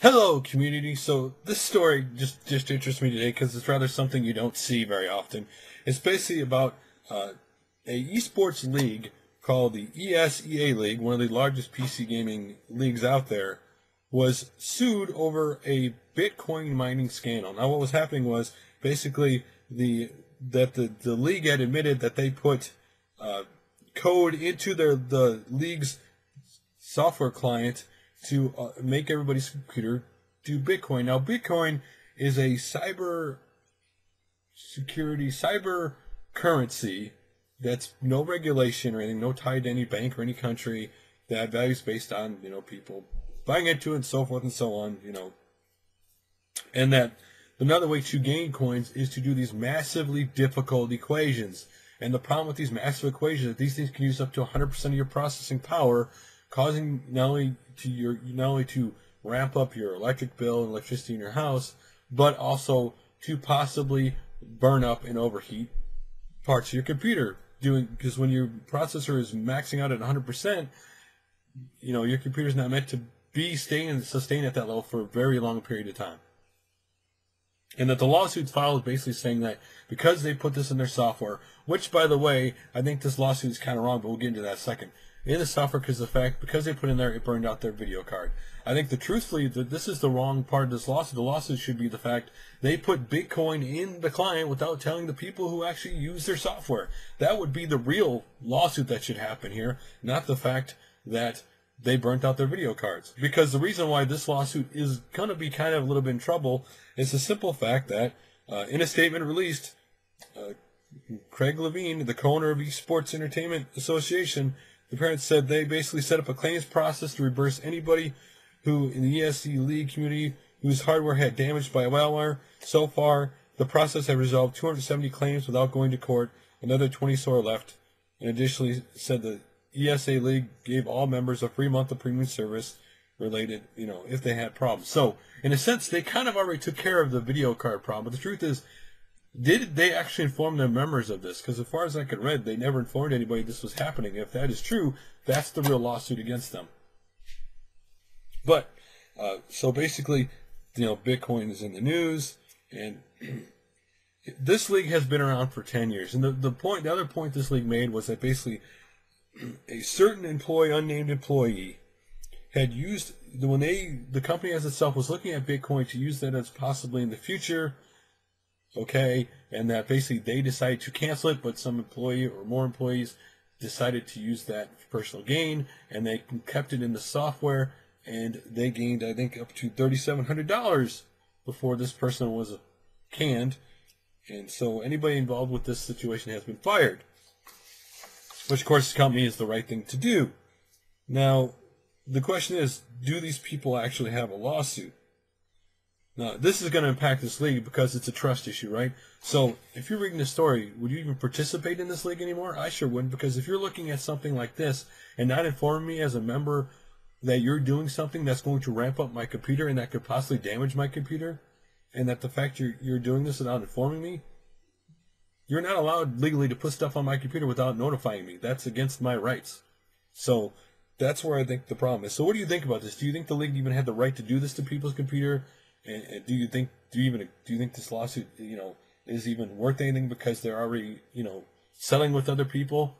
Hello, community. So this story just interests me today because it's rather something you don't see very often. It's basically about a esports league called the ESEA League, one of the largest PC gaming leagues out there, was sued over a Bitcoin mining scandal. Now, what was happening was basically the league had admitted that they put code into the league's software client to make everybody's computer do Bitcoin. Now, Bitcoin is a cyber security, cyber currency that's no regulation or anything, no tied to any bank or any country. That value is based on people buying into it and so forth and so on. And that another way to gain coins is to do these massively difficult equations. And the problem with these massive equations is that these things can use up to 100% of your processing power, causing not only to ramp up your electric bill and electricity in your house, but also to possibly burn up and overheat parts of your computer. Because when your processor is maxing out at 100%, your computer's not meant to be sustained at that level for a very long period of time. And that the lawsuits filed basically saying that because they put this in their software, which, by the way, I think this lawsuit is kind of wrong, but we'll get into that in a second. In the software, because they put in there, it burned out their video card. I think truthfully, this is the wrong part of this lawsuit. The lawsuit should be the fact they put Bitcoin in the client without telling the people who actually use their software. That would be the real lawsuit that should happen here, not the fact that they burnt out their video cards. Because the reason why this lawsuit is going to be kind of a little bit in trouble is the simple fact that in a statement released, Craig Levine, the co-owner of Esports Entertainment Association, the parents said they basically set up a claims process to reimburse anybody who in the ESEA League community whose hardware had damaged by malware. So far, the process has resolved 270 claims without going to court. Another 20 so are left. And additionally said the ESEA League gave all members a free month of premium service related, if they had problems. So, in a sense, they kind of already took care of the video card problem. But the truth is, did they actually inform their members of this? Because as far as I could read, they never informed anybody this was happening. If that is true, that's the real lawsuit against them. But, so basically, Bitcoin is in the news, and this league has been around for 10 years. And the other point this league made was that basically a certain unnamed employee, had used, when the company as itself was looking at Bitcoin to use that as possibly in the future, okay, and that basically they decided to cancel it, but some employee or more employees decided to use that for personal gain, and they kept it in the software, and they gained, I think, up to $3,700 before this person was canned. And so anybody involved with this situation has been fired, which, of course, the company is the right thing to do. Now, the question is, do these people actually have a lawsuit? Now, this is going to impact this league because it's a trust issue, right? So, if you're reading this story, would you even participate in this league anymore? I sure wouldn't, because if you're looking at something like this and not informing me as a member that you're doing something that's going to ramp up my computer and that could possibly damage my computer, and that the fact you're doing this without informing me, you're not allowed legally to put stuff on my computer without notifying me. That's against my rights. So, that's where I think the problem is. So what do you think about this? Do you think the league even had the right to do this to people's computer? And do you think this lawsuit, is even worth anything because they're already, selling with other people?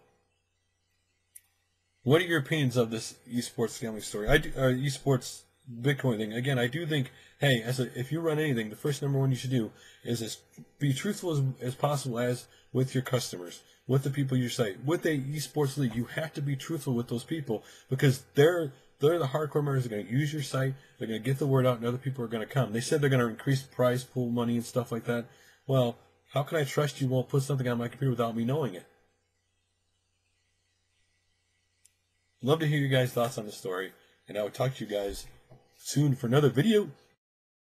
What are your opinions of this esports gambling story? Esports Bitcoin thing. Again, I do think, hey, if you run anything, the first number one you should do is be truthful as possible as with your customers, with the people you site. With a esports league, you have to be truthful with those people because they're the hardcore members. They're going to use your site. They're going to get the word out, and other people are going to come. They said they're going to increase the prize pool money and stuff like that. Well, how can I trust you won't put something on my computer without me knowing it? Love to hear you guys' thoughts on the story, and I will talk to you guys soon for another video.